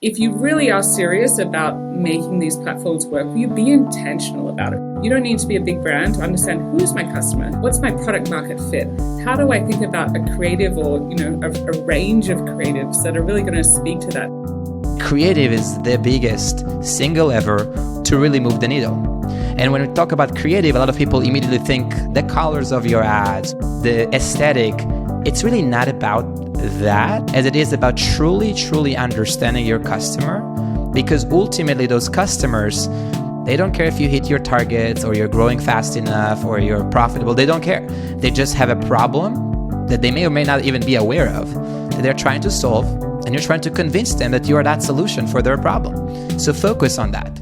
If you really are serious about making these platforms work, you be intentional about it. You don't need to be a big brand to understand who's my customer, what's my product market fit, how do I think about a creative or a range of creatives that are really going to speak to that. Creative is the biggest single ever to really move the needle. And when we talk about creative, a lot of people immediately think the colors of your ads, the aesthetic. It's really not about that, as it is about truly understanding your customer, because ultimately those customers, they don't care if you hit your targets or you're growing fast enough or you're profitable. They don't care. They just have a problem that they may or may not even be aware of that they're trying to solve, and you're trying to convince them that you are that solution for their problem. So focus on that.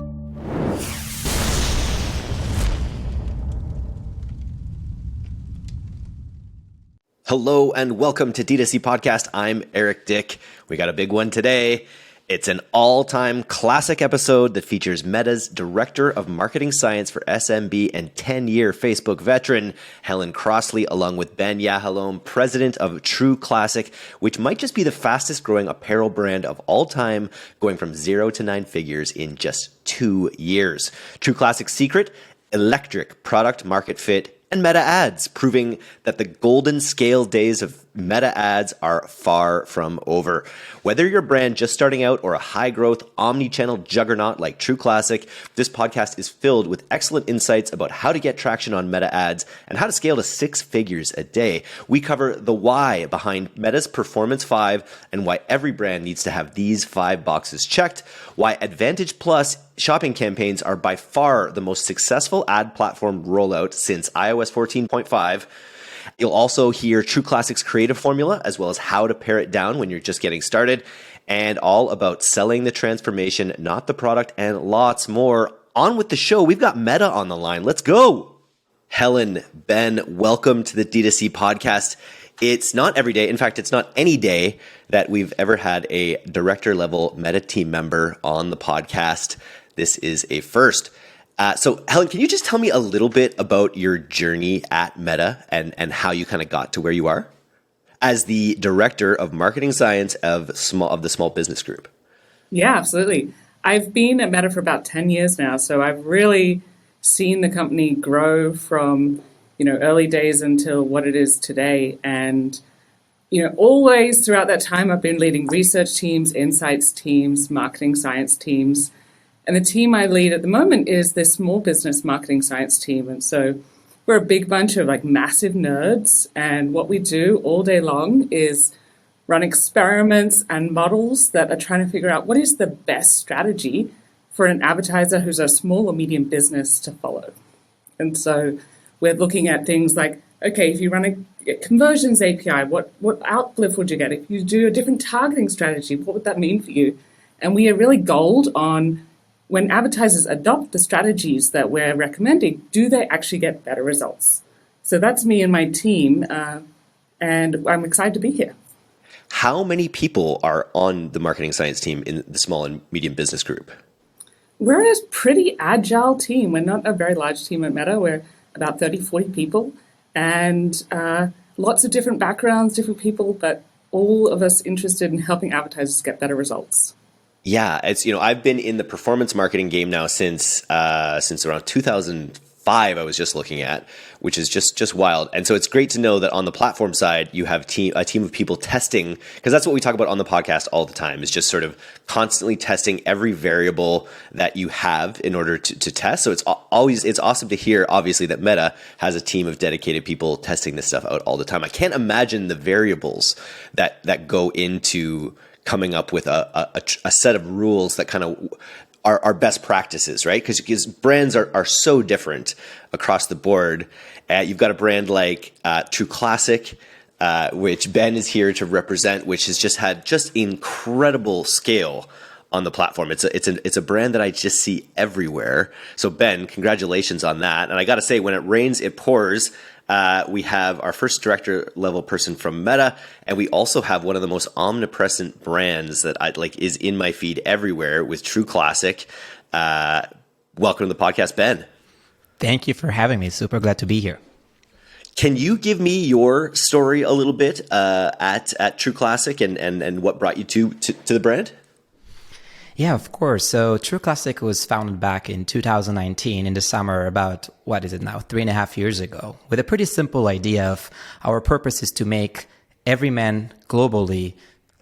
Hello and welcome to DTC Podcast. I'm Eric Dyck. We got a big one today. It's an all-time classic episode that features Meta's Director of Marketing Science for SMB and 10-year Facebook veteran, Helen Crossley, along with Ben Yahalom, president of True Classic, which might just be the fastest growing apparel brand of all time, going from 0 to 9 figures in just 2 years. True Classic's secret? Electric product market fit and meta ads, proving that the golden scale days of meta ads are far from over. Whether you're a brand just starting out or a high growth omnichannel juggernaut like True Classic, this podcast is filled with excellent insights about how to get traction on meta ads and how to scale to 6 figures a day. We cover the why behind Meta's Performance 5 and why every brand needs to have these 5 boxes checked, why Advantage Plus shopping campaigns are by far the most successful ad platform rollout since iOS 14.5. You'll also hear True Classic's creative formula, as well as how to pare it down when you're just getting started, and all about selling the transformation, not the product, and lots more. On with the show. We've got Meta on the line. Let's go. Helen, Ben, welcome to the DTC Podcast. It's not every day. In fact, it's not any day that we've ever had a director level Meta team member on the podcast. This is a first. So Helen, can you just tell me a little bit about your journey at Meta and how you kind of got to where you are as the Director of Marketing Science of the Small Business Group? Yeah, absolutely. I've been at Meta for about 10 years now, so I've really seen the company grow from, early days until what it is today. And, always throughout that time, I've been leading research teams, insights teams, marketing science teams. And the team I lead at the moment is the small business marketing science team. And so we're a big bunch of massive nerds. And what we do all day long is run experiments and models that are trying to figure out what is the best strategy for an advertiser who's a small or medium business to follow. And so we're looking at things like, okay, if you run a conversions API, what uplift would you get? If you do a different targeting strategy, what would that mean for you? And we are really gold on when advertisers adopt the strategies that we're recommending, do they actually get better results? So that's me and my team, and I'm excited to be here. How many people are on the marketing science team in the small and medium business group? We're a pretty agile team. We're not a very large team at Meta. We're about 30, 40 people, and lots of different backgrounds, different people, but all of us interested in helping advertisers get better results. Yeah, it's I've been in the performance marketing game now since around 2005. I was just looking at, which is just wild. And so it's great to know that on the platform side you have a team of people testing, because that's what we talk about on the podcast all the time, is just sort of constantly testing every variable that you have in order to test. So it's awesome to hear, obviously, that Meta has a team of dedicated people testing this stuff out all the time. I can't imagine the variables that go into coming up with a set of rules that kind of are best practices, right? Because brands are so different across the board. You've got a brand like True Classic, which Ben is here to represent, which has just had incredible scale on the platform. It's a brand that I just see everywhere. So Ben, congratulations on that. And I got to say, when it rains, it pours. We have our first director level person from Meta, and we also have one of the most omnipresent brands that is in my feed everywhere with True Classic. Welcome to the podcast, Ben. Thank you for having me. Super glad to be here. Can you give me your story a little bit at True Classic and what brought you to the brand? Yeah, of course. So True Classic was founded back in 2019 in the summer, about, what is it now, 3.5 years ago, with a pretty simple idea of our purpose is to make every man globally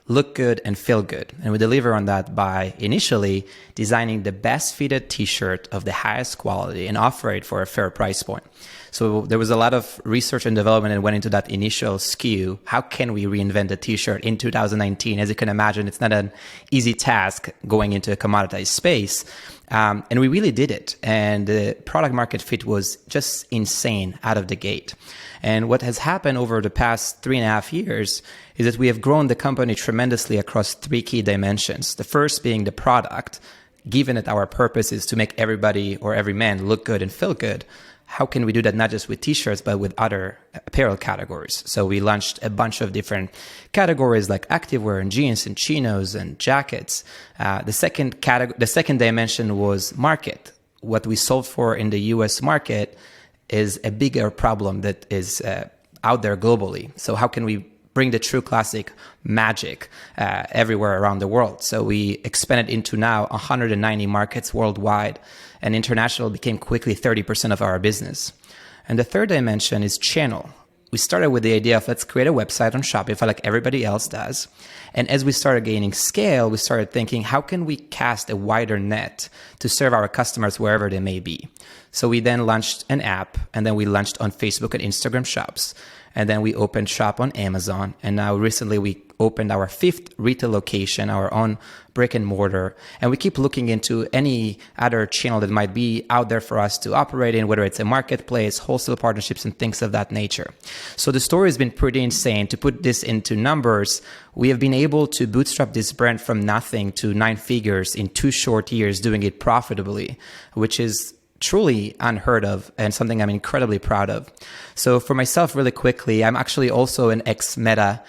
look good and feel good. And we deliver on that by initially designing the best fitted t-shirt of the highest quality and offer it for a fair price point. So there was a lot of research and development that went into that initial SKU. How can we reinvent the t-shirt in 2019? As you can imagine, it's not an easy task going into a commoditized space. And we really did it. And the product market fit was just insane out of the gate. And what has happened over the past 3.5 years is that we have grown the company tremendously across 3 key dimensions. The first being the product. Given that our purpose is to make everybody or every man look good and feel good, how can we do that not just with t-shirts, but with other apparel categories? So we launched a bunch of different categories like activewear and jeans and chinos and jackets. The second dimension was market. What we solved for in the US market is a bigger problem that is out there globally. So how can we bring the True Classic magic everywhere around the world? So we expanded into now 190 markets worldwide, and international became quickly 30% of our business. And the third dimension is channel. We started with the idea of let's create a website on Shopify like everybody else does. And as we started gaining scale, we started thinking, how can we cast a wider net to serve our customers wherever they may be? So we then launched an app, and then we launched on Facebook and Instagram shops. And then we opened shop on Amazon. And now recently we opened our 5th retail location, our own brick and mortar. And we keep looking into any other channel that might be out there for us to operate in, whether it's a marketplace, wholesale partnerships, and things of that nature. So the story has been pretty insane. To put this into numbers, we have been able to bootstrap this brand from nothing to 9 figures in 2 short years, doing it profitably, which is truly unheard of and something I'm incredibly proud of. So for myself, really quickly, I'm actually also an ex-Meta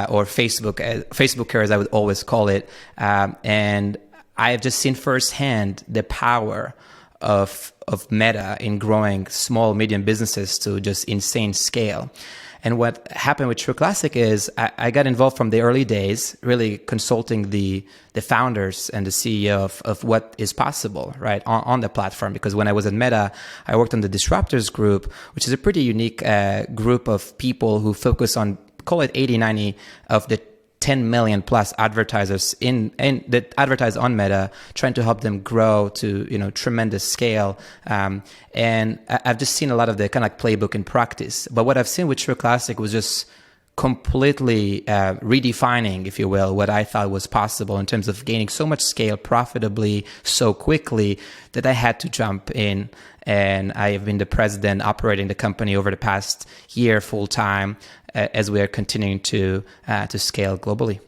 or Facebooker, as I would always call it. And I have just seen firsthand the power of Meta in growing small, medium businesses to just insane scale. And what happened with True Classic is I got involved from the early days, really consulting the founders and the CEO of what is possible, right, on the platform. Because when I was at Meta, I worked on the Disruptors group, which is a pretty unique group of people who focus on, call it 80, 90 of the 10 million plus advertisers that advertise on Meta, trying to help them grow to tremendous scale. And I've just seen a lot of the kind of like playbook in practice. But what I've seen with True Classic was just completely redefining, if you will, what I thought was possible in terms of gaining so much scale profitably so quickly that I had to jump in. And I have been the president operating the company over the past year full time as we are continuing to scale globally.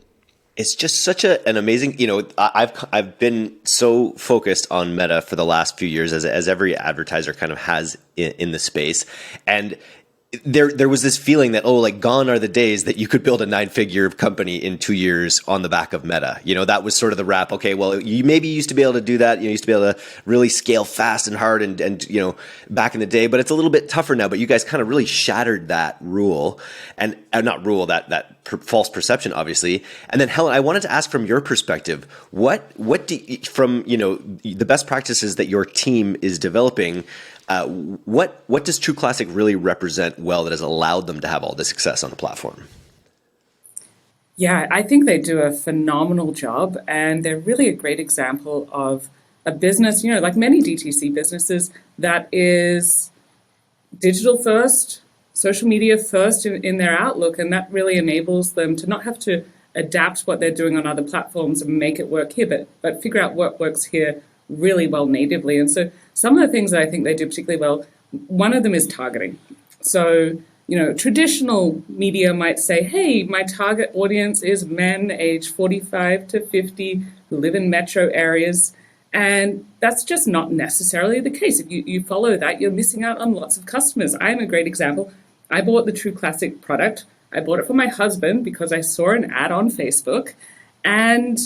It's just such an amazing, I've been so focused on Meta for the last few years, as every advertiser kind of has in the space. And there was this feeling that, gone are the days that you could build a 9-figure company in 2 years on the back of Meta. That was sort of the rap. Okay, well, you maybe used to be able to do that. You used to be able to really scale fast and hard and back in the day, but it's a little bit tougher now. But you guys kind of really shattered that rule and not rule, that false perception, obviously. And then Helen, I wanted to ask from your perspective, what from the best practices that your team is developing, what does True Classic really represent well that has allowed them to have all this success on the platform? Yeah, I think they do a phenomenal job, and they're really a great example of a business, like many DTC businesses, that is digital first, social media first in their outlook, and that really enables them to not have to adapt what they're doing on other platforms and make it work here, but figure out what works here really well natively. And so some of the things that I think they do particularly well, one of them is targeting. So, traditional media might say, hey, my target audience is men aged 45 to 50 who live in metro areas. And that's just not necessarily the case. If you follow that, you're missing out on lots of customers. I'm a great example. I bought the True Classic product. I bought it for my husband because I saw an ad on Facebook. And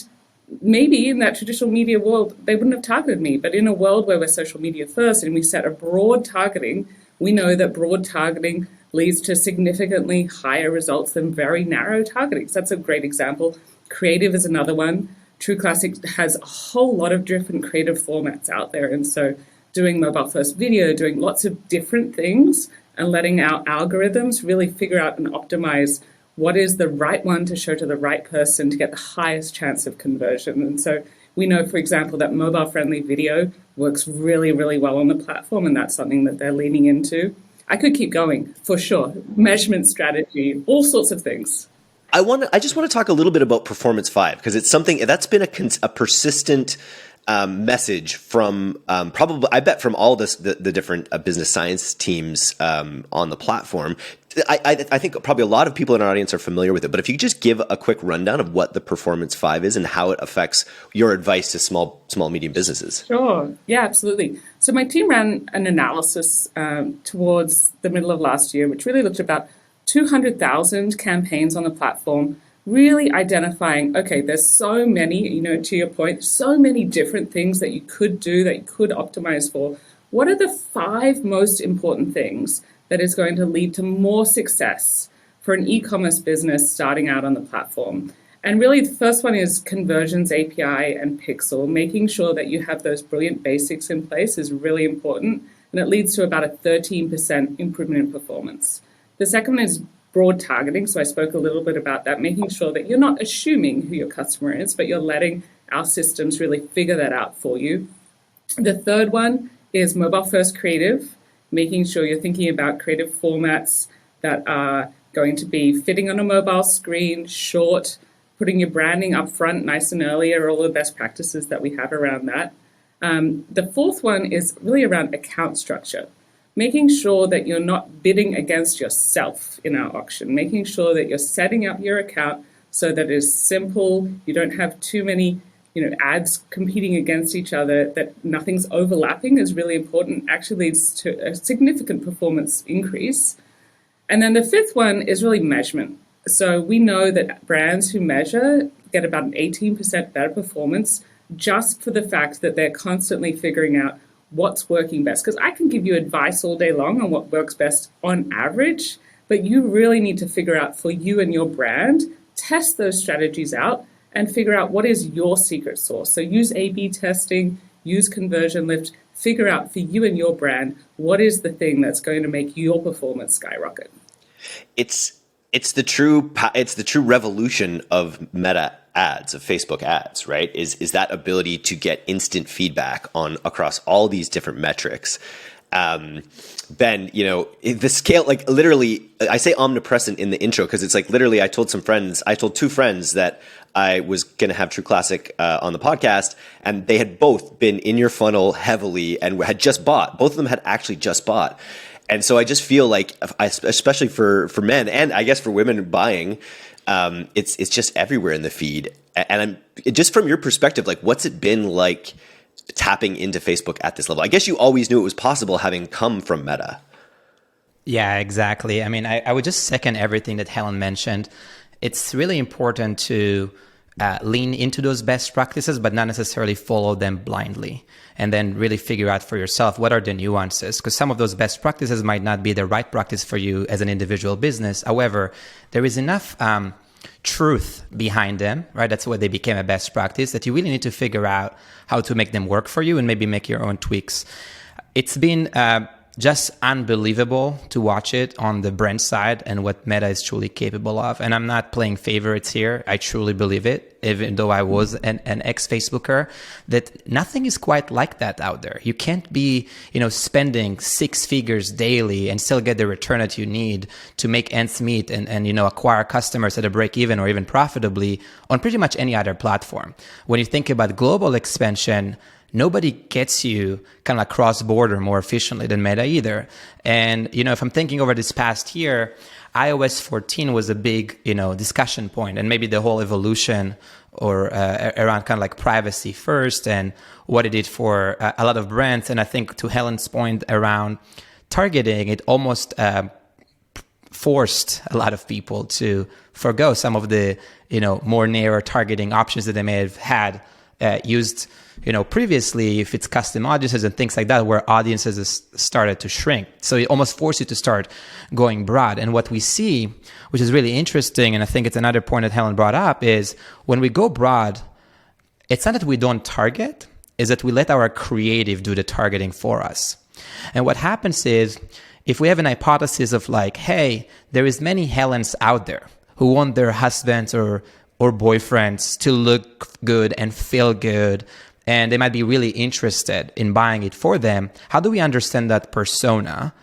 maybe in that traditional media world, they wouldn't have targeted me. But in a world where we're social media first and we set a broad targeting, we know that broad targeting leads to significantly higher results than very narrow targeting. So that's a great example. Creative is another one. True Classic has a whole lot of different creative formats out there. And so doing mobile first video, doing lots of different things and letting our algorithms really figure out and optimize what is the right one to show to the right person to get the highest chance of conversion. And so we know, for example, that mobile-friendly video works really, really well on the platform, and that's something that they're leaning into. I could keep going, for sure. Measurement strategy, all sorts of things. I just want to talk a little bit about Performance 5, because it's something that's been a persistent message from probably, I bet, from all the different business science teams on the platform. I think probably a lot of people in our audience are familiar with it, but if you could just give a quick rundown of what the Performance 5 is and how it affects your advice to small, medium businesses. Sure. Yeah, absolutely. So my team ran an analysis towards the middle of last year, which really looked at about 200,000 campaigns on the platform, really identifying, okay, there's so many, to your point, so many different things that you could do, that you could optimize for. What are the 5 most important things that is going to lead to more success for an e-commerce business starting out on the platform? And really, the first one is conversions API and pixel. Making sure that you have those brilliant basics in place is really important, and it leads to about a 13% improvement in performance. The second one is broad targeting. So I spoke a little bit about that, making sure that you're not assuming who your customer is, but you're letting our systems really figure that out for you. The third one is mobile first creative, making sure you're thinking about creative formats that are going to be fitting on a mobile screen, short, putting your branding up front nice and early are all the best practices that we have around that. The fourth one is really around account structure, making sure that you're not bidding against yourself in our auction, making sure that you're setting up your account so that it's simple, you don't have too many ads competing against each other, that nothing's overlapping is really important, actually leads to a significant performance increase. And then the fifth one is really measurement. So we know that brands who measure get about an 18% better performance just for the fact that they're constantly figuring out what's working best. Because I can give you advice all day long on what works best on average, but you really need to figure out for you and your brand, test those strategies out and figure out what is your secret sauce. So use A/B testing, use conversion lift, figure out for you and your brand, what is the thing that's going to make your performance skyrocket. It's the true revolution of Meta ads, of Facebook ads, right? Is that ability to get instant feedback on across all these different metrics. Ben, the scale, like literally, I say omnipresent in the intro because it's like literally I told two friends that I was going to have True Classic on the podcast, and they had both been in your funnel heavily and had just bought. Both of them had actually just bought. And so I just feel like, especially for men and I guess for women buying, it's just everywhere in the feed. And just from your perspective, like what's it been like tapping into Facebook at this level? I guess you always knew it was possible having come from Meta. Yeah, exactly. I mean, I would just second everything that Helen mentioned. It's really important to lean into those best practices, but not necessarily follow them blindly. And then really figure out for yourself what are the nuances, because some of those best practices might not be the right practice for you as an individual business. However, there is enough truth behind them, right? That's why they became a best practice, that you really need to figure out how to make them work for you and maybe make your own tweaks. It's been just unbelievable to watch it on the brand side and what Meta is truly capable of. And I'm not playing favorites here. I truly believe it, even though I was an ex-Facebooker, that nothing is quite like that out there. You can't be, spending 6 figures daily and still get the return that you need to make ends meet and acquire customers at a break even or even profitably on pretty much any other platform. When you think about global expansion, nobody gets you kind of like cross-border more efficiently than Meta either. And, if I'm thinking over this past year, iOS 14 was a big, discussion point, and maybe the whole evolution or around kind of like privacy first and what it did for a lot of brands. And I think to Helen's point around targeting, it almost forced a lot of people to forgo some of the, more narrow targeting options that they may have had used previously, if it's custom audiences and things like that, where audiences started to shrink. So it almost forced you to start going broad. And what we see, which is really interesting, and I think it's another point that Helen brought up, is when we go broad, It's not that we don't target, is that we let our creative do the targeting for us. And what happens is, if we have an hypothesis of like, hey, there is many Helens out there who want their husbands or boyfriends to look good and feel good, and they might be really interested in buying it for them, how do we understand that persona?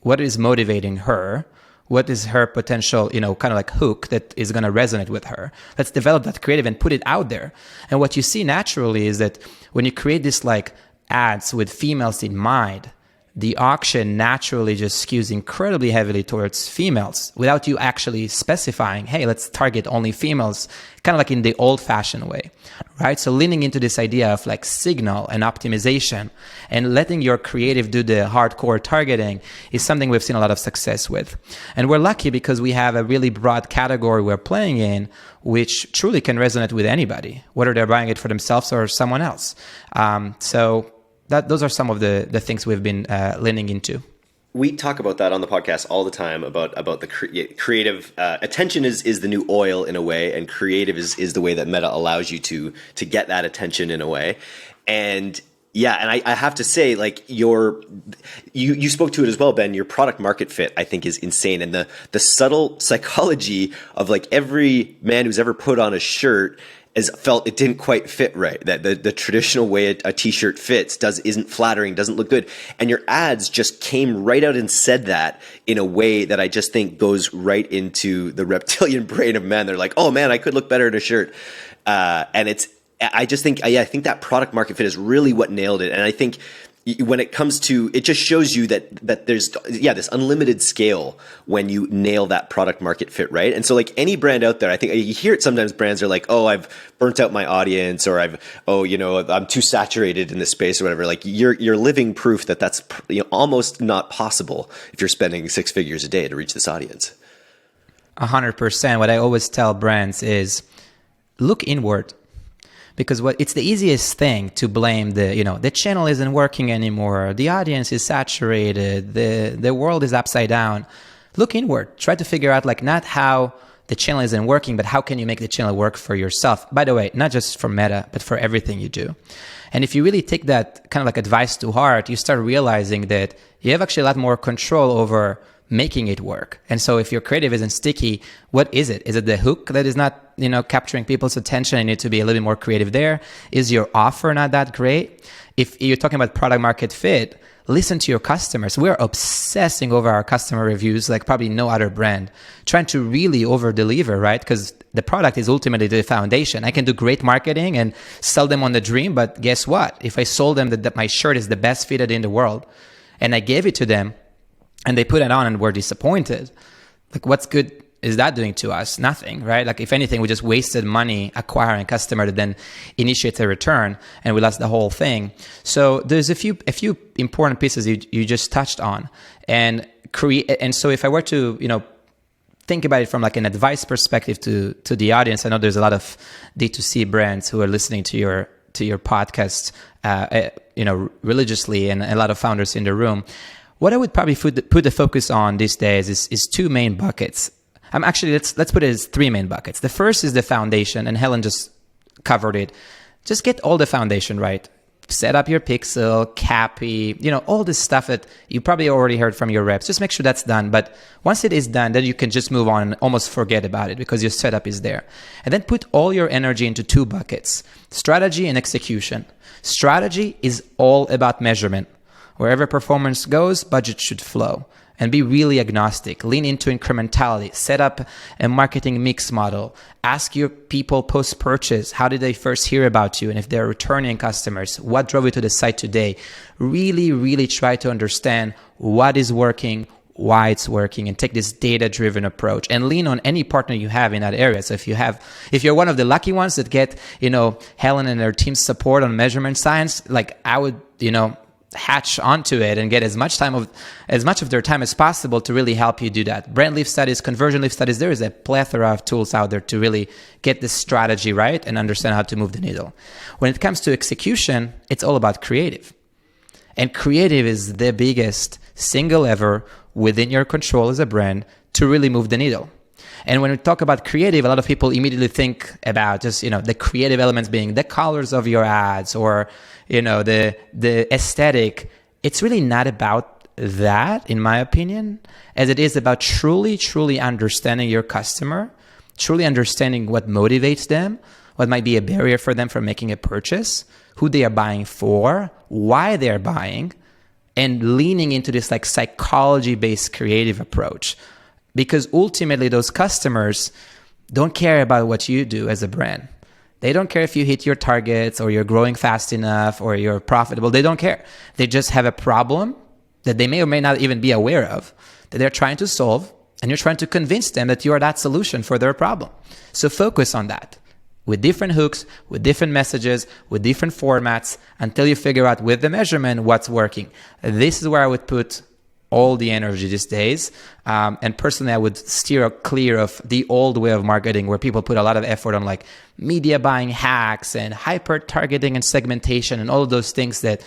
What is motivating her? What is her potential, kind of like hook that is going to resonate with her? Let's develop that creative and put it out there. And what you see naturally is that when you create this like ads with females in mind, the auction naturally just skews incredibly heavily towards females without you actually specifying, hey, let's target only females, kind of like in the old-fashioned way, right? So leaning into this idea of like signal and optimization and letting your creative do the hardcore targeting is something we've seen a lot of success with. And we're lucky because we have a really broad category we're playing in, which truly can resonate with anybody, whether they're buying it for themselves or someone else. Those are some of the things we've been leaning into. We talk about that on the podcast all the time about the creative. Attention is the new oil in a way, and creative is the way that Meta allows you to get that attention in a way. And yeah, and I have to say, like you spoke to it as well, Ben. Your product market fit, I think, is insane, and the subtle psychology of like every man who's ever put on a shirt has felt it didn't quite fit right. That the traditional way a t-shirt fits isn't flattering, doesn't look good. And your ads just came right out and said that in a way that I just think goes right into the reptilian brain of men. They're like, oh man, I could look better in a shirt. And I think that product market fit is really what nailed it. And I think when it comes to, it just shows you that there's this unlimited scale when you nail that product market fit, right? And so like any brand out there, I think you hear it sometimes, brands are like, oh, I've burnt out my audience, or I'm too saturated in this space or whatever. Like you're living proof that that's almost not possible if you're spending 6 figures a day to reach this audience. 100%. What I always tell brands is look inward. Because it's the easiest thing to blame the channel isn't working anymore, the audience is saturated, the world is upside down. Look inward. Try to figure out like not how the channel isn't working, but how can you make the channel work for yourself? By the way, not just for Meta, but for everything you do. And if you really take that kind of like advice to heart, you start realizing that you have actually a lot more control over making it work. And so if your creative isn't sticky, what is it? Is it the hook that is not, capturing people's attention and you need to be a little bit more creative there? Is your offer not that great? If you're talking about product market fit, listen to your customers. We're obsessing over our customer reviews like probably no other brand, trying to really over deliver, right? Because the product is ultimately the foundation. I can do great marketing and sell them on the dream, but guess what? If I sold them that my shirt is the best fitted in the world and I gave it to them, and they put it on and were disappointed, like what's good is that doing to us? Nothing, right? Like if anything, we just wasted money acquiring a customer that then initiates a return and we lost the whole thing. So there's a few important pieces you just touched on, and so if I were to think about it from like an advice perspective to the audience, I know there's a lot of D2C brands who are listening to your podcast religiously, and a lot of founders in the room. What I would probably put the focus on these days is 2 main buckets. Let's put it as 3 main buckets. The first is the foundation, and Helen just covered it. Just get all the foundation right. Set up your pixel, CAPI, all this stuff that you probably already heard from your reps. Just make sure that's done. But once it is done, then you can just move on and almost forget about it because your setup is there. And then put all your energy into 2 buckets, strategy and execution. Strategy is all about measurement. Wherever performance goes, budget should flow. And be really agnostic. Lean into incrementality. Set up a marketing mix model. Ask your people post-purchase, how did they first hear about you? And if they're returning customers, what drove you to the site today? Really, really try to understand what is working, why it's working, and take this data-driven approach and lean on any partner you have in that area. So if you're one of the lucky ones that get, Helen and her team's support on measurement science, like I would, hatch onto it and get as much of their time as possible to really help you do that. Brand lift studies, conversion lift studies, there is a plethora of tools out there to really get this strategy right and understand how to move the needle. When it comes to execution, it's all about creative. And creative is the biggest single lever within your control as a brand to really move the needle. And when we talk about creative, a lot of people immediately think about just, the creative elements being the colors of your ads or, the aesthetic. It's really not about that, in my opinion, as it is about truly understanding your customer, truly understanding what motivates them, what might be a barrier for them from making a purchase, who they are buying for, why they're buying, and leaning into this like psychology-based creative approach. Because ultimately those customers don't care about what you do as a brand. They don't care if you hit your targets or you're growing fast enough or you're profitable. They don't care. They just have a problem that they may or may not even be aware of, that they're trying to solve, and you're trying to convince them that you are that solution for their problem. So focus on that with different hooks, with different messages, with different formats, until you figure out with the measurement what's working. This is where I would put all the energy these days. And personally, I would steer clear of the old way of marketing where people put a lot of effort on like media buying hacks and hyper targeting and segmentation and all of those things that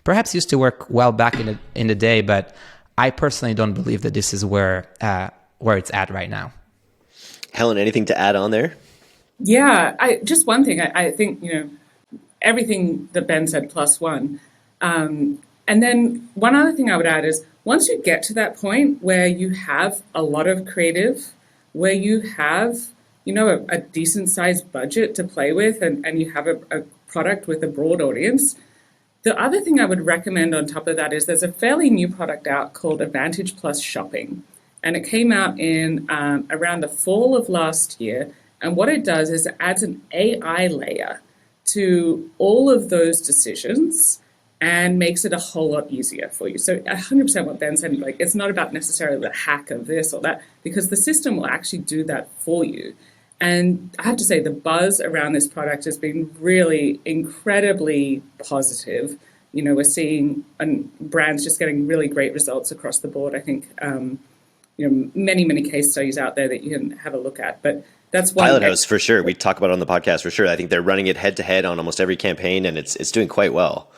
perhaps used to work well back in the day. But I personally don't believe that this is where it's at right now. Helen, anything to add on there? Yeah, just one thing. I think, everything that Ben said plus one. And then one other thing I would add is once you get to that point where you have a lot of creative, where you have, a decent sized budget to play with and you have a product with a broad audience, the other thing I would recommend on top of that is there's a fairly new product out called Advantage Plus Shopping. And it came out in around the fall of last year. And what it does is it adds an AI layer to all of those decisions and makes it a whole lot easier for you. So 100% what Ben said, like it's not about necessarily the hack of this or that, because the system will actually do that for you. And I have to say the buzz around this product has been really incredibly positive. We're seeing brands just getting really great results across the board. I think, many case studies out there that you can have a look at. But that's one. Pilot House, for sure. We talk about it on the podcast, for sure. I think they're running it head to head on almost every campaign, and it's doing quite well.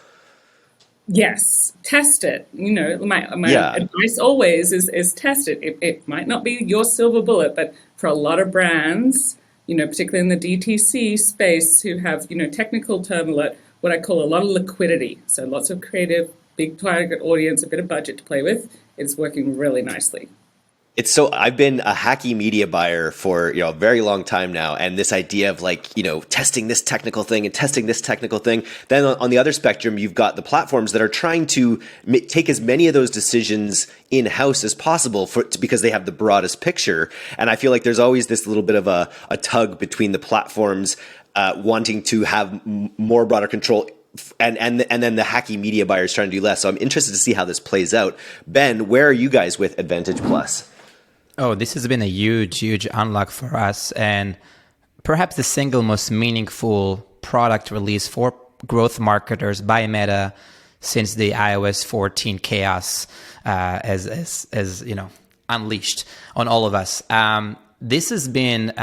Yes, test it. My advice always is test it. It might not be your silver bullet, but for a lot of brands, particularly in the DTC space who have, technical term, what I call a lot of liquidity. So lots of creative, big target audience, a bit of budget to play with. It's working really nicely. I've been a hacky media buyer for a very long time now, and this idea of testing this technical thing and testing this technical thing. Then on the other spectrum, you've got the platforms that are trying to take as many of those decisions in house as possible because they have the broadest picture. And I feel like there's always this little bit of a tug between the platforms wanting to have more broader control. And then the hacky media buyers trying to do less. So I'm interested to see how this plays out. Ben, where are you guys with Advantage Plus? Oh, this has been a huge unlock for us, and perhaps the single most meaningful product release for growth marketers by Meta since the iOS 14 chaos as unleashed on all of us. This has been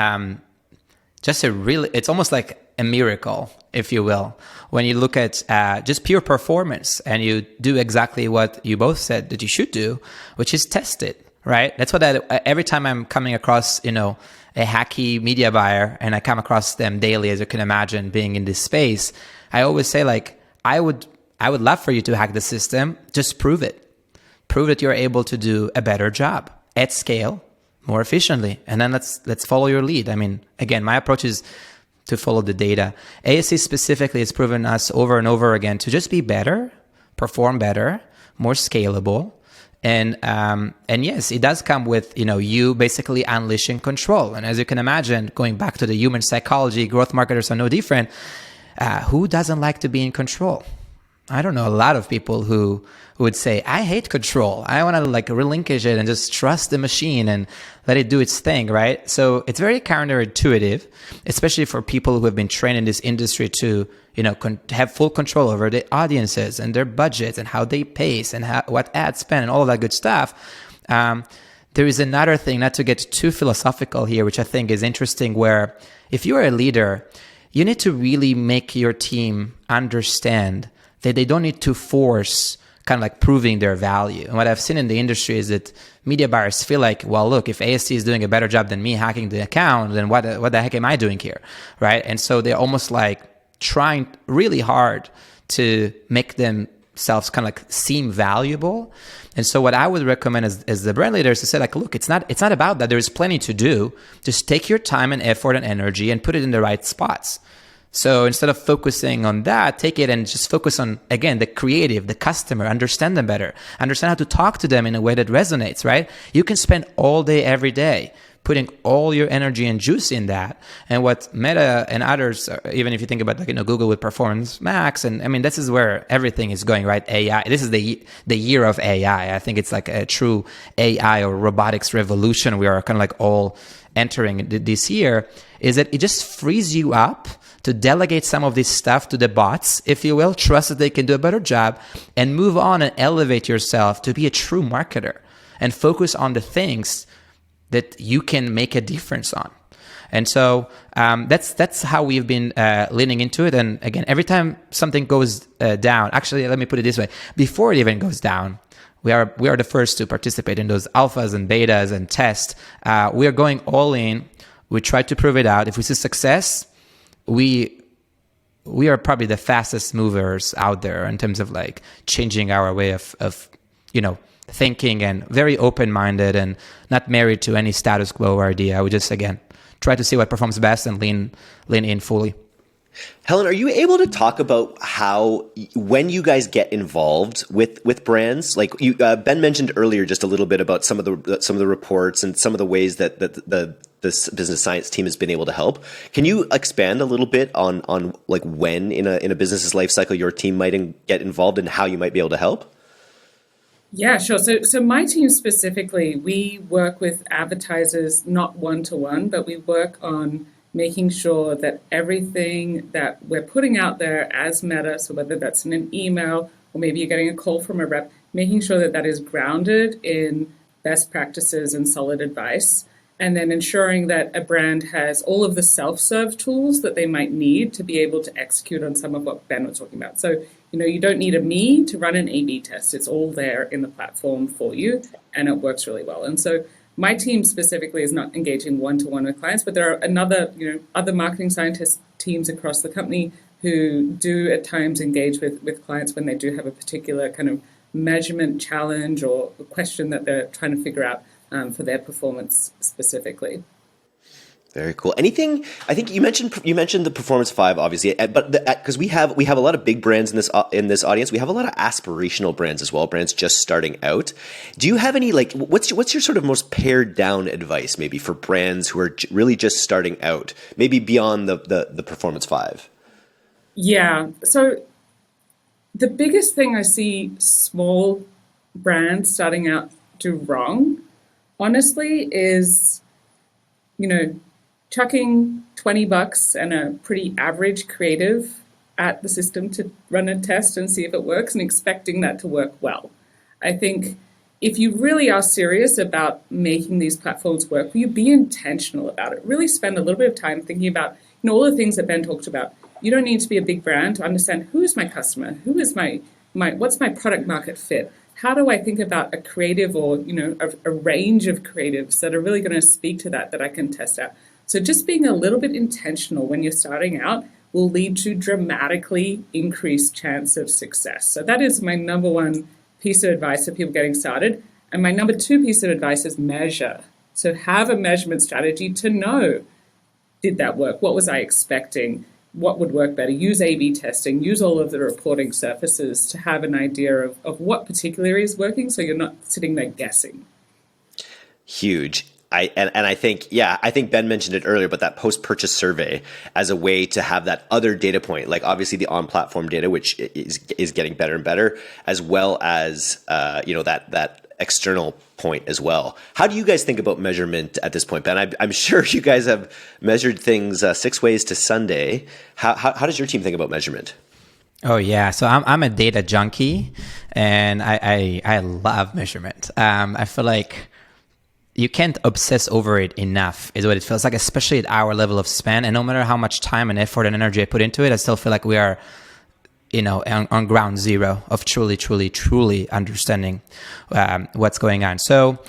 just it's almost like a miracle, if you will, when you look at just pure performance and you do exactly what you both said that you should do, which is test it. Right. That's what every time I'm coming across, a hacky media buyer, and I come across them daily, as you can imagine, being in this space, I always say, I would love for you to hack the system. Just prove it. Prove that you're able to do a better job at scale, more efficiently. And then let's follow your lead. I mean, again, my approach is to follow the data. ASC specifically has proven us over and over again to just be better, perform better, more scalable. And yes, it does come with, you basically unleashing control. And as you can imagine, going back to the human psychology, growth marketers are no different. Who doesn't like to be in control? I don't know a lot of people who would say, I hate control. I want to relinquish it and just trust the machine and let it do its thing, right? So it's very counterintuitive, especially for people who have been trained in this industry to, have full control over the audiences and their budgets and how they pace and what ads spend and all of that good stuff. There is another thing, not to get too philosophical here, which I think is interesting, where if you're a leader, you need to really make your team understand that they don't need to force kind of like proving their value. And what I've seen in the industry is that media buyers feel like, well, look, if AST is doing a better job than me hacking the account, then what the heck am I doing here, right? And so they're almost like trying really hard to make themselves kind of like seem valuable. And so what I would recommend as the brand leader is to say like, look, it's not about that. There's plenty to do. Just take your time and effort and energy and put it in the right spots. So instead of focusing on that, take it and just focus on, again, the creative, the customer, understand them better, understand how to talk to them in a way that resonates, right? You can spend all day, every day, putting all your energy and juice in that. And what Meta and others, even if you think about like, Google with Performance Max, and I mean, this is where everything is going, right? AI. This is the year of AI. I think it's like a true AI or robotics revolution we are kind of like all entering this year, is that it just frees you up to delegate some of this stuff to the bots, if you will, trust that they can do a better job, and move on and elevate yourself to be a true marketer and focus on the things that you can make a difference on. And so that's how we've been leaning into it. And again, every time something goes down, actually, let me put it this way, before it even goes down, we are the first to participate in those alphas and betas and tests. We are going all in. We try to prove it out. If we see success, we are probably the fastest movers out there in terms of like changing our way of thinking, and very open-minded and not married to any status quo idea. We just, again, try to see what performs best and lean in fully. Helen, are you able to talk about when you guys get involved with brands? Like Ben mentioned earlier, just a little bit about some of the reports and some of the ways that this business science team has been able to help. Can you expand a little bit on like when in a business's life cycle your team might get involved and how you might be able to help? Yeah, sure. So my team specifically, we work with advertisers, not one-to-one, but we work on making sure that everything that we're putting out there as Meta, so whether that's in an email or maybe you're getting a call from a rep, making sure that that is grounded in best practices and solid advice, and then ensuring that a brand has all of the self-serve tools that they might need to be able to execute on some of what Ben was talking about. So, you don't need a me to run an A/B test. It's all there in the platform for you, and it works really well. And so my team specifically is not engaging one-to-one with clients, but there are other marketing scientist teams across the company who do at times engage with clients when they do have a particular kind of measurement challenge or a question that they're trying to figure out for their performance specifically. Very cool. Anything? I think you mentioned the Performance 5, obviously, but because we have a lot of big brands in this audience, we have a lot of aspirational brands as well, brands just starting out. Do you have any what's your sort of most pared down advice maybe for brands who are really just starting out, maybe beyond the Performance 5? Yeah. So the biggest thing I see small brands starting out do wrong, honestly, is chucking $20 and a pretty average creative at the system to run a test and see if it works and expecting that to work well. I think if you really are serious about making these platforms work, will you be intentional about it? Really spend a little bit of time thinking about all the things that Ben talked about. You don't need to be a big brand to understand who is my customer, who is my what's my product market fit? How do I think about a creative or a range of creatives that are really going to speak to that I can test out? So just being a little bit intentional when you're starting out will lead to dramatically increased chance of success. So that is my number one piece of advice for people getting started. And my number two piece of advice is measure. So have a measurement strategy to know, did that work? What was I expecting? What would work better? Use A/B testing, use all of the reporting surfaces to have an idea of what particularly is working so you're not sitting there guessing. Huge. I think Ben mentioned it earlier, but that post-purchase survey as a way to have that other data point, like obviously the on-platform data, which is getting better and better, as well as that external point as well. How do you guys think about measurement at this point, Ben? I'm sure you guys have measured things 6 ways to Sunday. How does your team think about measurement? Oh yeah, so I'm a data junkie, and I love measurement. I feel like you can't obsess over it enough, is what it feels like, especially at our level of spend. And no matter how much time and effort and energy I put into it, I still feel like we are on ground zero of truly understanding what's going on. So,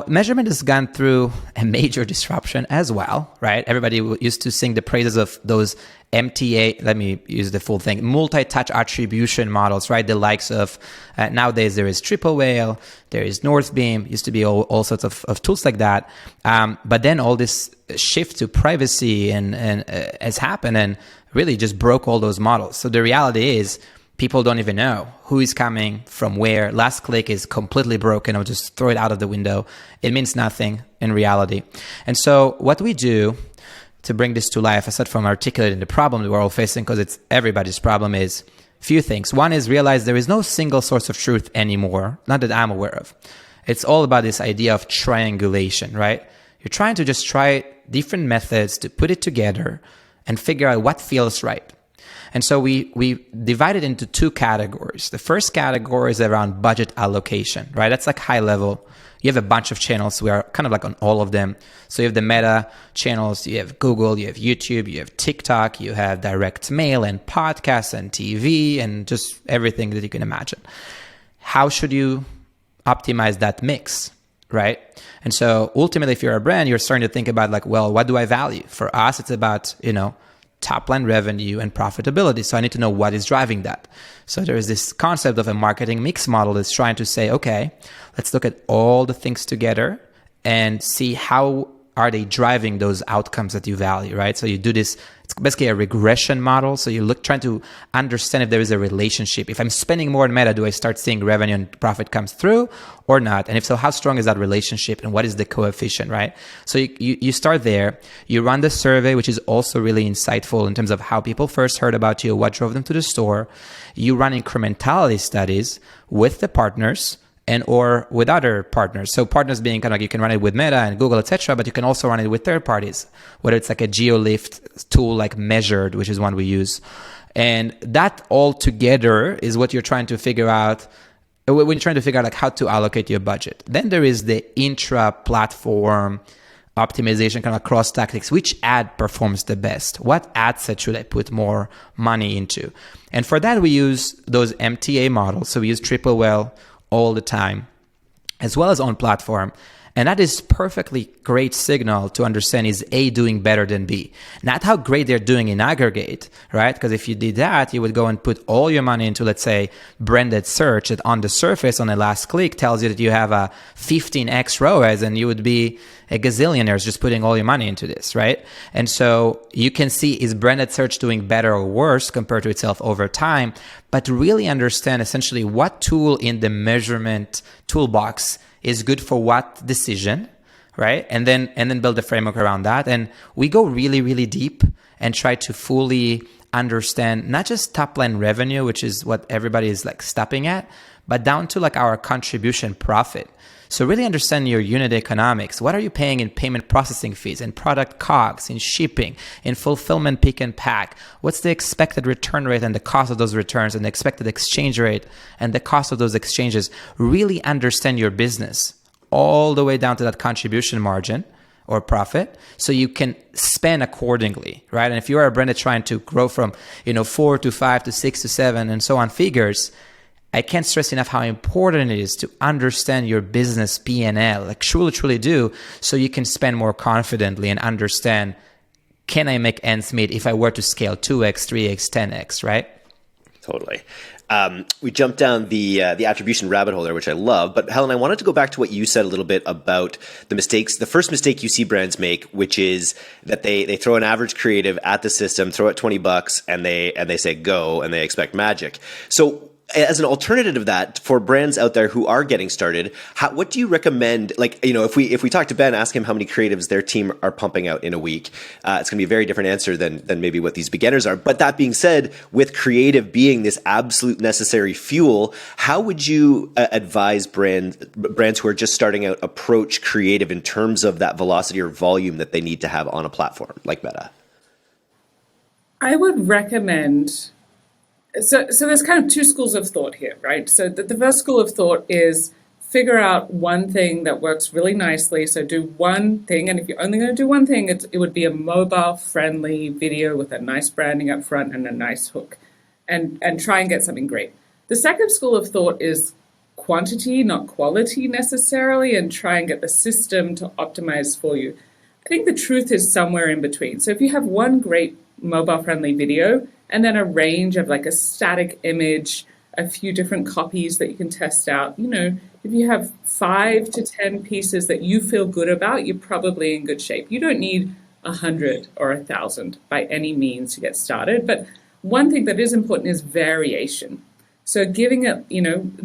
measurement has gone through a major disruption as well, right? Everybody used to sing the praises of those MTA, let me use the full thing, multi-touch attribution models, right? The likes of, nowadays there is Triple Whale, there is Northbeam, used to be all sorts of tools like that. But then all this shift to privacy and has happened and really just broke all those models. So the reality is people don't even know who is coming from where. Last click is completely broken, or just throw it out of the window. It means nothing in reality. And so what we do to bring this to life, aside from articulating the problem that we're all facing, because it's everybody's problem, is a few things. One is realize there is no single source of truth anymore, not that I'm aware of. It's all about this idea of triangulation, right? You're trying to just try different methods to put it together and figure out what feels right. And so we divide it into two categories. The first category is around budget allocation, right? That's like high level. You have a bunch of channels. We are kind of like on all of them. So you have the Meta channels, you have Google, you have YouTube, you have TikTok, you have direct mail and podcasts and TV and just everything that you can imagine. How should you optimize that mix, right? And so ultimately, if you're a brand, you're starting to think about like, well, what do I value? For us, it's about, top line revenue and profitability. So I need to know what is driving that. So there is this concept of a marketing mix model that's trying to say, okay, let's look at all the things together and see how are they driving those outcomes that you value, right? So you do this, it's basically a regression model. So you trying to understand if there is a relationship. If I'm spending more on Meta, do I start seeing revenue and profit comes through or not? And if so, how strong is that relationship and what is the coefficient, right? So you start there, you run the survey, which is also really insightful in terms of how people first heard about you, what drove them to the store. You run incrementality studies with the partners and or with other partners. So partners being kind of like you can run it with Meta and Google, etc., but you can also run it with third parties, whether it's like a GeoLift tool like Measured, which is one we use. And that all together is what you're trying to figure out when you're trying to figure out like how to allocate your budget. Then there is the intra-platform optimization kind of cross tactics. Which ad performs the best? What ad set should I put more money into? And for that, we use those MTA models. So we use Triple Whale all the time, as well as on platform. And that is perfectly great signal to understand is A doing better than B. Not how great they're doing in aggregate, right? Because if you did that, you would go and put all your money into, let's say, branded search that on the surface, on the last click, tells you that you have a 15x ROAS, and you would be a gazillionaire just putting all your money into this, right? And so you can see, is branded search doing better or worse compared to itself over time? But really understand essentially what tool in the measurement toolbox is good for what decision, right? And then build a framework around that. And we go really, really deep and try to fully understand not just top line revenue, which is what everybody is like stopping at, but down to like our contribution profit. So really understand your unit economics. What are you paying in payment processing fees, in product COGS, in shipping, in fulfillment pick and pack? What's the expected return rate and the cost of those returns, and the expected exchange rate and the cost of those exchanges? Really understand your business all the way down to that contribution margin or profit, so you can spend accordingly, right? And if you are a brand that's trying to grow from 4 to 5 to 6 to 7 and so on figures, I can't stress enough how important it is to understand your business P&L, like truly do, so you can spend more confidently and understand, can I make ends meet if I were to scale 2x, 3x, 10x, right? Totally. We jumped down the attribution rabbit hole there, which I love. But Helen, I wanted to go back to what you said a little bit about the mistakes. The first mistake you see brands make, which is that they throw an average creative at the system, throw it $20, and they say go, and they expect magic. So as an alternative to that, for brands out there who are getting started, what do you recommend? Like, if we talk to Ben, ask him how many creatives their team are pumping out in a week, it's going to be a very different answer than maybe what these beginners are. But that being said, with creative being this absolute necessary fuel, how would you advise brands who are just starting out approach creative in terms of that velocity or volume that they need to have on a platform like Meta? I would recommend. So there's kind of two schools of thought here, right? So the first school of thought is figure out one thing that works really nicely. So do one thing, and if you're only going to do one thing, it would be a mobile-friendly video with a nice branding up front and a nice hook. and try and get something great. The second school of thought is quantity, not quality necessarily, and try and get the system to optimize for you. I think the truth is somewhere in between. So if you have one great mobile-friendly video and then a range of like a static image, a few different copies that you can test out, if you have 5 to 10 pieces that you feel good about, you're probably in good shape. You don't need 100 or 1,000 by any means to get started. But one thing that is important is variation. So giving it,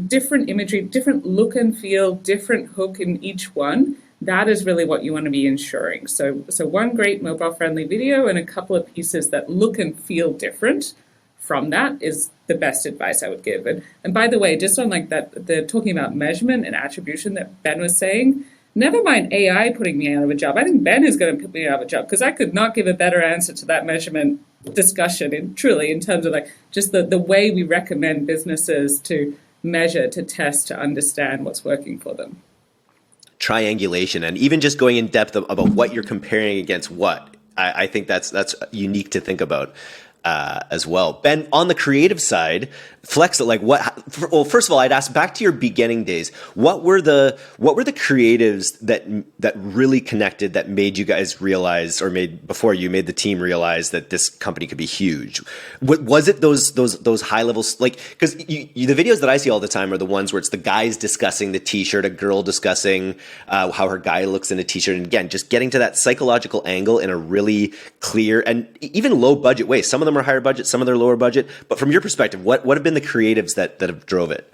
different imagery, different look and feel, different hook in each one, that is really what you want to be ensuring. So one great mobile-friendly video and a couple of pieces that look and feel different from that is the best advice I would give. And by the way, just on like that, the talking about measurement and attribution that Ben was saying, never mind AI putting me out of a job. I think Ben is going to put me out of a job because I could not give a better answer to that measurement discussion in terms of like just the way we recommend businesses to measure, to test, to understand what's working for them. Triangulation, and even just going in depth about what you're comparing against what. I think that's unique to think about as well. Ben, on the creative side, flex like what? Well, first of all, I'd ask back to your beginning days. What were the creatives that really connected, that made you guys realize, or made the team realize that this company could be huge? Was it those high levels? Like, because the videos that I see all the time are the ones where it's the guys discussing the t-shirt, a girl discussing how her guy looks in a t-shirt, and again, just getting to that psychological angle in a really clear and even low budget way. Some of them are higher budget, some of them are lower budget. But from your perspective, what have been the creatives that have drove it?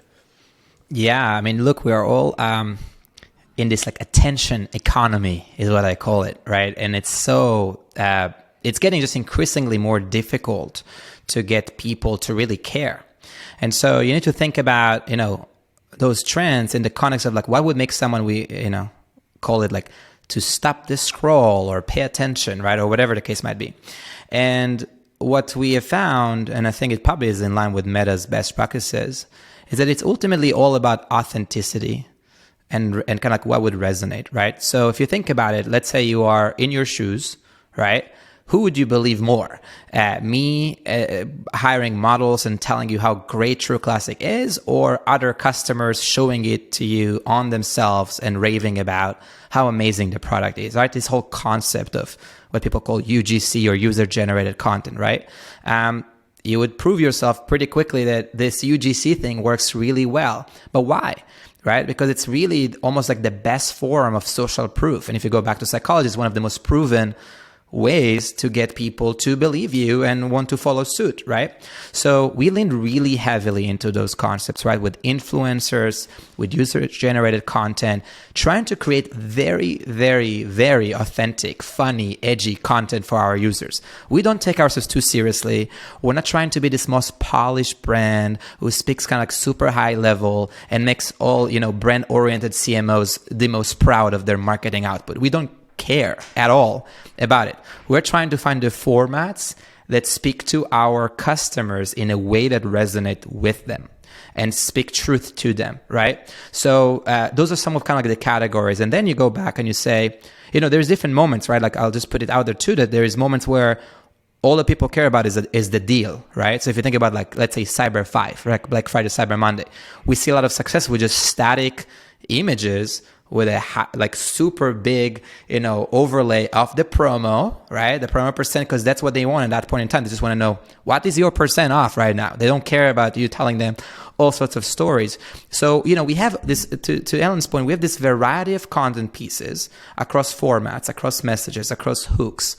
Yeah, I mean, look, we are all in this like attention economy is what I call it, right? And it's so it's getting just increasingly more difficult to get people to really care. And so you need to think about, those trends in the context of like what would make someone call it like to stop the scroll or pay attention, right? Or whatever the case might be. And what we have found, and I think it probably is in line with Meta's best practices, is that it's ultimately all about authenticity and kind of like what would resonate, right? So if you think about it, let's say you are in your shoes, right? Who would you believe more? Me hiring models and telling you how great True Classic is, or other customers showing it to you on themselves and raving about how amazing the product is, right? This whole concept of what people call UGC or user-generated content, right? You would prove yourself pretty quickly that this UGC thing works really well. But why? Right? Because it's really almost like the best form of social proof. And if you go back to psychology, it's one of the most proven ways to get people to believe you and want to follow suit, right? So we leaned really heavily into those concepts, right? With influencers, with user-generated content, trying to create very, very, very authentic, funny, edgy content for our users. We don't take ourselves too seriously. We're not trying to be this most polished brand who speaks kind of like super high level and makes all, brand-oriented CMOs the most proud of their marketing output. We don't care at all about it. We're trying to find the formats that speak to our customers in a way that resonate with them and speak truth to them, right? So those are some of kind of like the categories. And then you go back and you say, there's different moments, right? Like I'll just put it out there too, that there is moments where all that people care about is the deal, right? So if you think about like, let's say Cyber 5, right? Black Friday, Cyber Monday, we see a lot of success with just static images with a super big, overlay of the promo, right? The promo percent, because that's what they want at that point in time. They just want to know, what is your percent off right now? They don't care about you telling them all sorts of stories. So, we have this, to Ellen's point, we have this variety of content pieces across formats, across messages, across hooks.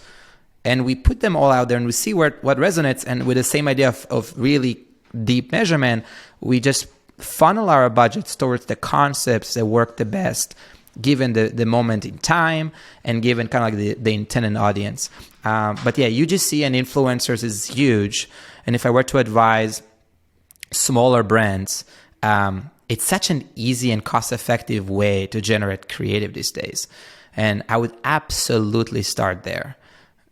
And we put them all out there and we see what resonates. And with the same idea of really deep measurement, we just funnel our budgets towards the concepts that work the best given the moment in time and given kind of like the intended audience. But yeah, UGC and influencers is huge. And if I were to advise smaller brands, it's such an easy and cost-effective way to generate creative these days. And I would absolutely start there.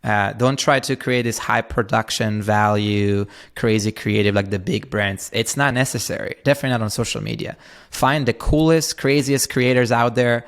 Don't try to create this high production value, crazy creative like the big brands. It's not necessary. Definitely not on social media. Find the coolest, craziest creators out there.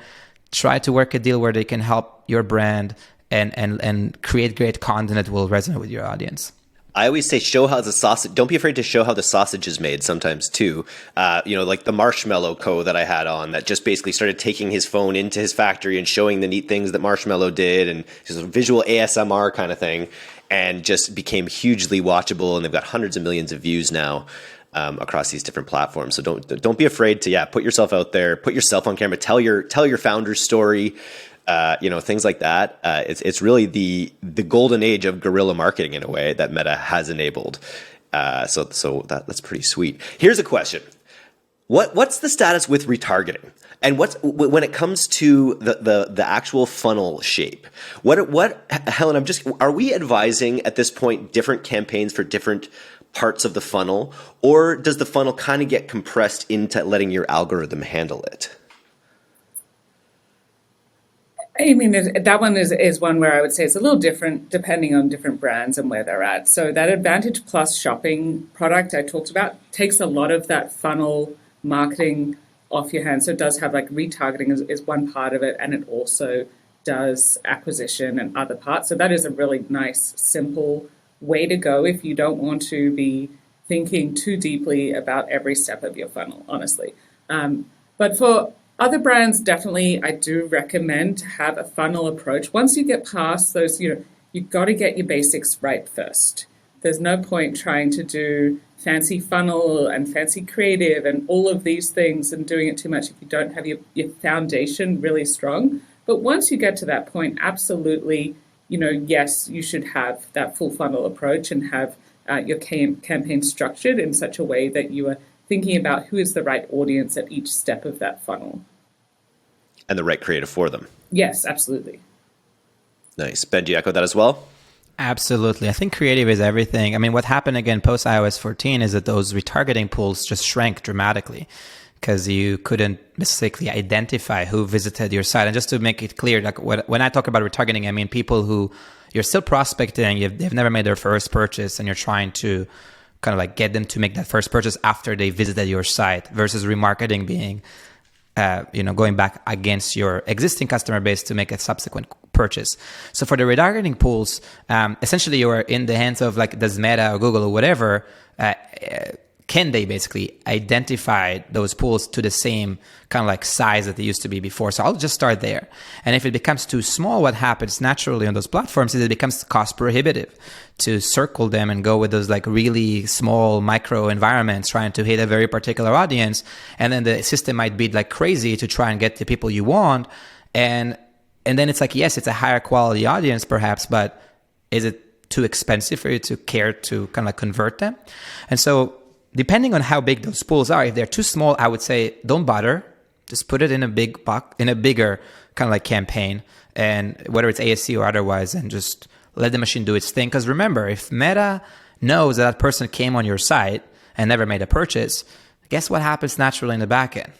Try to work a deal where they can help your brand and create great content that will resonate with your audience. I always say show how the sausage. Don't be afraid to show how the sausage is made. Sometimes too, like the Marshmallow Co. that I had on that just basically started taking his phone into his factory and showing the neat things that Marshmallow did, and just a visual ASMR kind of thing, and just became hugely watchable. And they've got hundreds of millions of views now. Across these different platforms. So don't be afraid to put yourself out there, put yourself on camera, tell your founder's story, things like that. It's really the golden age of guerrilla marketing in a way that Meta has enabled. So that's pretty sweet. Here's a question: what's the status with retargeting? And when it comes to the actual funnel shape? What Helen? Are we advising at this point different campaigns for different parts of the funnel, or does the funnel kind of get compressed into letting your algorithm handle it? I mean, that one is one where I would say it's a little different depending on different brands and where they're at. So that Advantage Plus shopping product I talked about takes a lot of that funnel marketing off your hands. So it does have like retargeting is one part of it, and it also does acquisition and other parts. So that is a really nice, simple way to go if you don't want to be thinking too deeply about every step of your funnel, honestly. But for other brands, definitely, I do recommend to have a funnel approach. Once you get past those, you've got to get your basics right first. There's no point trying to do fancy funnel and fancy creative and all of these things and doing it too much if you don't have your foundation really strong. But once you get to that point, absolutely, yes, you should have that full funnel approach and have your campaign structured in such a way that you are thinking about who is the right audience at each step of that funnel. And the right creative for them. Yes, absolutely. Nice. Ben, do you echo that as well? Absolutely. I think creative is everything. I mean, what happened again post iOS 14 is that those retargeting pools just shrank dramatically, because you couldn't basically identify who visited your site. And just to make it clear, like when I talk about retargeting, I mean people who you're still prospecting, they've never made their first purchase, and you're trying to kind of like get them to make that first purchase after they visited your site, versus remarketing being, going back against your existing customer base to make a subsequent purchase. So for the retargeting pools, essentially you are in the hands of like, does Meta or Google or whatever, can they basically identify those pools to the same kind of like size that they used to be before? So I'll just start there. And if it becomes too small, what happens naturally on those platforms is it becomes cost prohibitive to circle them and go with those like really small micro environments trying to hit a very particular audience. And then the system might be like crazy to try and get the people you want. And then it's like, yes, it's a higher quality audience perhaps, but is it too expensive for you to care to kind of like convert them? And so depending on how big those pools are, if they're too small, I would say don't bother. Just put it in a bigger kind of like campaign, and whether it's ASC or otherwise, and just let the machine do its thing. Because remember, if Meta knows that person came on your site and never made a purchase, guess what happens naturally in the back end?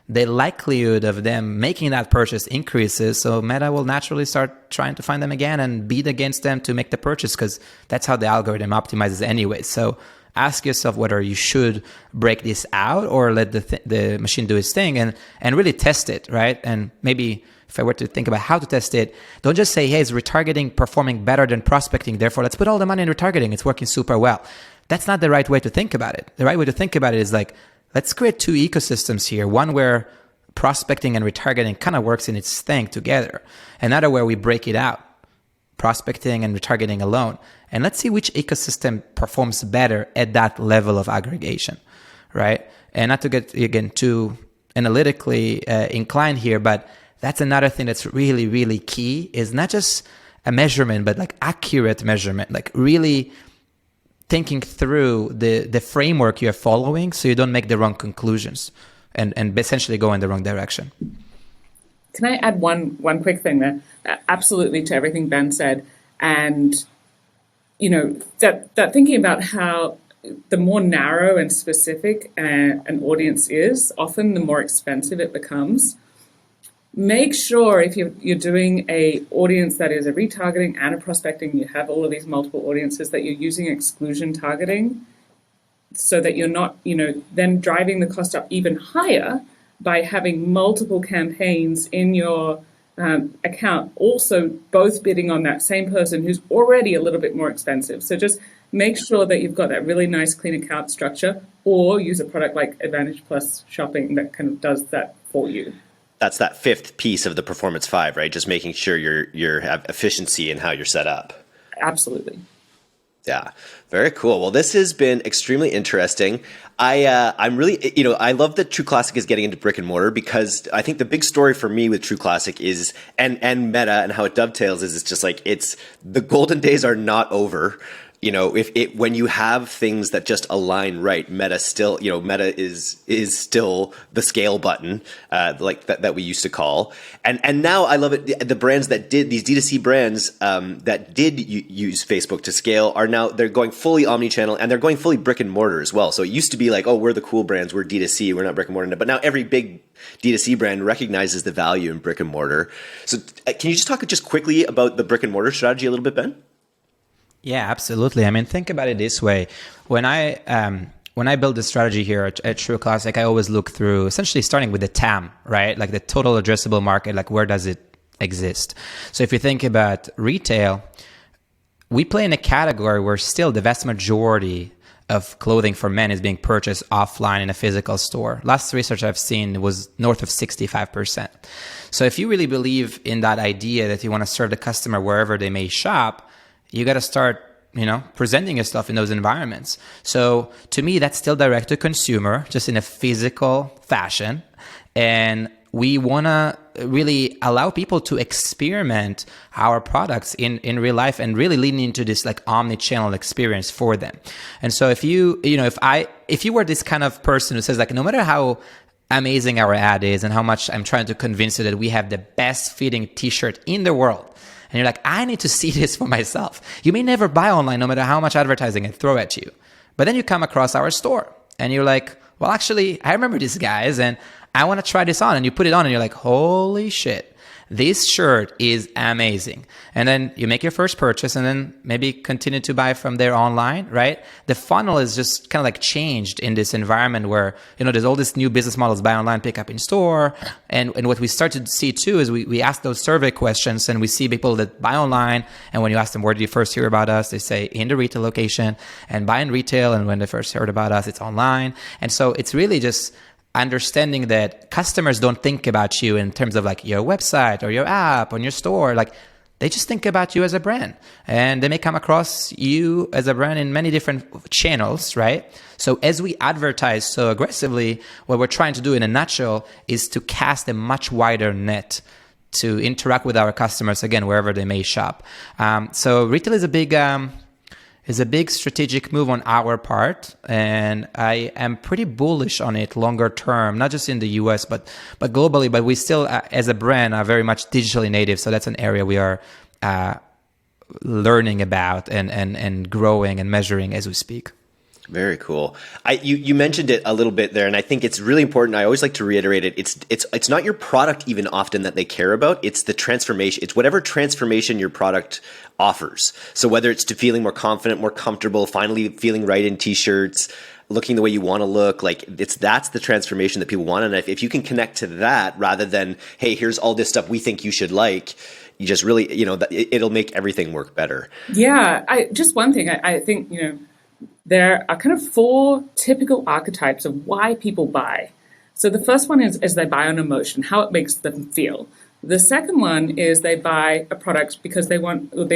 The likelihood of them making that purchase increases, so Meta will naturally start trying to find them again and beat against them to make the purchase, because that's how the algorithm optimizes anyway. So ask yourself whether you should break this out or let the machine do its thing and really test it, right? And maybe if I were to think about how to test it, don't just say, hey, is retargeting performing better than prospecting? Therefore, let's put all the money in retargeting. It's working super well. That's not the right way to think about it. The right way to think about it is like, let's create two ecosystems here. One where prospecting and retargeting kind of works in its thing together. Another where we break it out, prospecting and retargeting alone. And let's see which ecosystem performs better at that level of aggregation, right? And not to get, again, too analytically inclined here, but that's another thing that's really, really key, is not just a measurement, but like accurate measurement, like really thinking through the framework you're following so you don't make the wrong conclusions and essentially go in the wrong direction. Can I add one quick thing there? Absolutely to everything Ben said. And, that thinking about how the more narrow and specific an audience is, often the more expensive it becomes. Make sure if you're doing a audience that is a retargeting and a prospecting, you have all of these multiple audiences, that you're using exclusion targeting so that you're not, then driving the cost up even higher by having multiple campaigns in your account, also both bidding on that same person who's already a little bit more expensive. So just make sure that you've got that really nice clean account structure, or use a product like Advantage Plus Shopping that kind of does that for you. That's that fifth piece of the Performance 5, right? Just making sure you have efficiency in how you're set up. Absolutely. Yeah, very cool. Well, this has been extremely interesting. I'm really, I love that True Classic is getting into brick and mortar, because I think the big story for me with True Classic is, and Meta and how it dovetails is, it's just like, the golden days are not over. When you have things that just align right, Meta still, Meta is still the scale button, like that we used to call. And now I love it. The brands that did these D2C brands, that did use Facebook to scale they're going fully omnichannel, and they're going fully brick and mortar as well. So it used to be like, oh, we're the cool brands, we're D2C, we're not brick and mortar. But now every big D2C brand recognizes the value in brick and mortar. So can you just talk just quickly about the brick and mortar strategy a little bit, Ben? Yeah, absolutely. I mean, think about it this way. When I build a strategy here at True Classic, I always look through, essentially starting with the TAM, right? Like the total addressable market, like where does it exist? So if you think about retail, we play in a category where still the vast majority of clothing for men is being purchased offline in a physical store. Last research I've seen was north of 65%. So if you really believe in that idea that you want to serve the customer wherever they may shop, you got to start, presenting your stuff in those environments. So to me, that's still direct to consumer, just in a physical fashion. And we want to really allow people to experiment our products in real life, and really lean into this like omni-channel experience for them. And so if you were this kind of person who says like, no matter how amazing our ad is and how much I'm trying to convince you that we have the best fitting t-shirt in the world, and you're like, I need to see this for myself. You may never buy online no matter how much advertising I throw at you. But then you come across our store and you're like, well, actually, I remember these guys and I want to try this on. And you put it on and you're like, holy shit, this shirt is amazing. And then you make your first purchase and then maybe continue to buy from there online, right? The funnel is just kind of like changed in this environment where, there's all these new business models, buy online, pick up in store. And what we start to see too is we ask those survey questions and we see people that buy online. And when you ask them, where did you first hear about us? They say in the retail location, and buy in retail. And when they first heard about us, it's online. And so it's really just understanding that customers don't think about you in terms of like your website or your app or your store. Like they just think about you as a brand, and they may come across you as a brand in many different channels, right? So as we advertise so aggressively, what we're trying to do in a nutshell is to cast a much wider net to interact with our customers, again, wherever they may shop. So retail is a big strategic move on our part, and I am pretty bullish on it longer term, not just in the US, but globally. But we still, as a brand, are very much digitally native. So that's an area we are learning about and growing and measuring as we speak. Very cool. You mentioned it a little bit there, and I think it's really important. I always like to reiterate it. It's not your product even often that they care about. It's the transformation. It's whatever transformation your product offers. So whether it's to feeling more confident, more comfortable, finally feeling right in t-shirts, looking the way you want to look, like that's the transformation that people want. And if you can connect to that rather than, hey, here's all this stuff we think you should like, you just really, it'll make everything work better. Yeah. Just one thing, I think, there are kind of 4 typical archetypes of why people buy. So the first one is they buy on emotion, how it makes them feel. The second one is they buy a product because they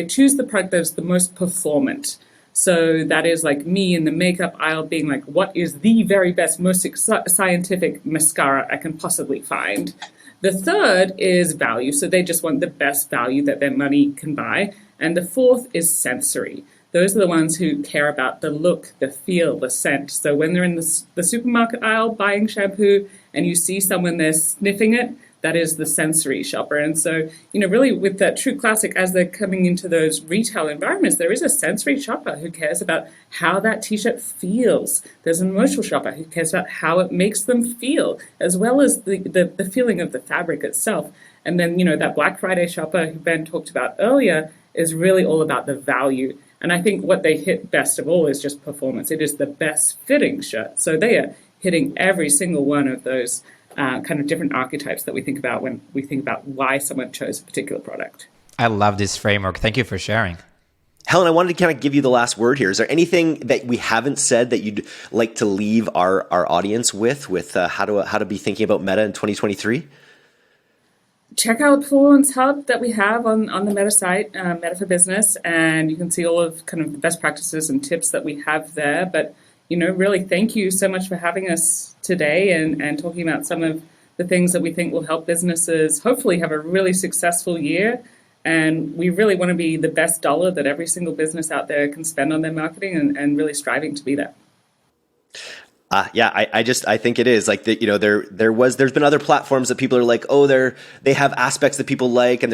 choose the product that's the most performant. So that is like me in the makeup aisle being like, what is the very best, most scientific mascara I can possibly find? The third is value. So they just want the best value that their money can buy. And the fourth is sensory. Those are the ones who care about the look, the feel, the scent. So when they're in the supermarket aisle buying shampoo and you see someone there sniffing it, that is the sensory shopper. And so, really with that True Classic, as they're coming into those retail environments, there is a sensory shopper who cares about how that t-shirt feels. There's an emotional shopper who cares about how it makes them feel, as well as the feeling of the fabric itself. And then, that Black Friday shopper who Ben talked about earlier is really all about the value. And I think what they hit best of all is just performance. It is the best fitting shirt. So they are hitting every single one of those kind of different archetypes that we think about when we think about why someone chose a particular product. I love this framework. Thank you for sharing. Helen, I wanted to kind of give you the last word here. Is there anything that we haven't said that you'd like to leave our audience with how to be thinking about Meta in 2023? Check out the Performance Hub that we have on the Meta site, Meta for Business, and you can see all of kind of the best practices and tips that we have there. But, really thank you so much for having us today and talking about some of the things that we think will help businesses hopefully have a really successful year. And we really want to be the best dollar that every single business out there can spend on their marketing and really striving to be that. I think it is like there's been other platforms that people are like, they have aspects that people like, and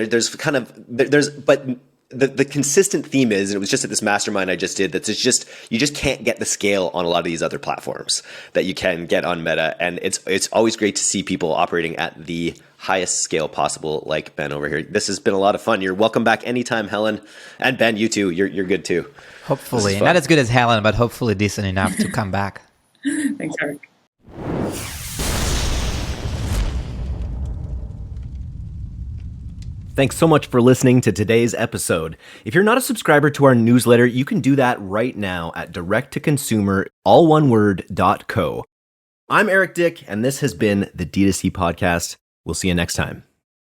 but the consistent theme is, and it was just at this mastermind I just did, you just can't get the scale on a lot of these other platforms that you can get on Meta, and it's always great to see people operating at the highest scale possible, like Ben over here. This has been a lot of fun. You're welcome back anytime, Helen, and Ben, you too. You're good too. Hopefully, not as good as Helen, but hopefully decent enough to come back. Thanks, Eric. Thanks so much for listening to today's episode. If you're not a subscriber to our newsletter, you can do that right now at directtoconsumer, all one word, .co. I'm Eric Dyck, and this has been the D2C Podcast. We'll see you next time.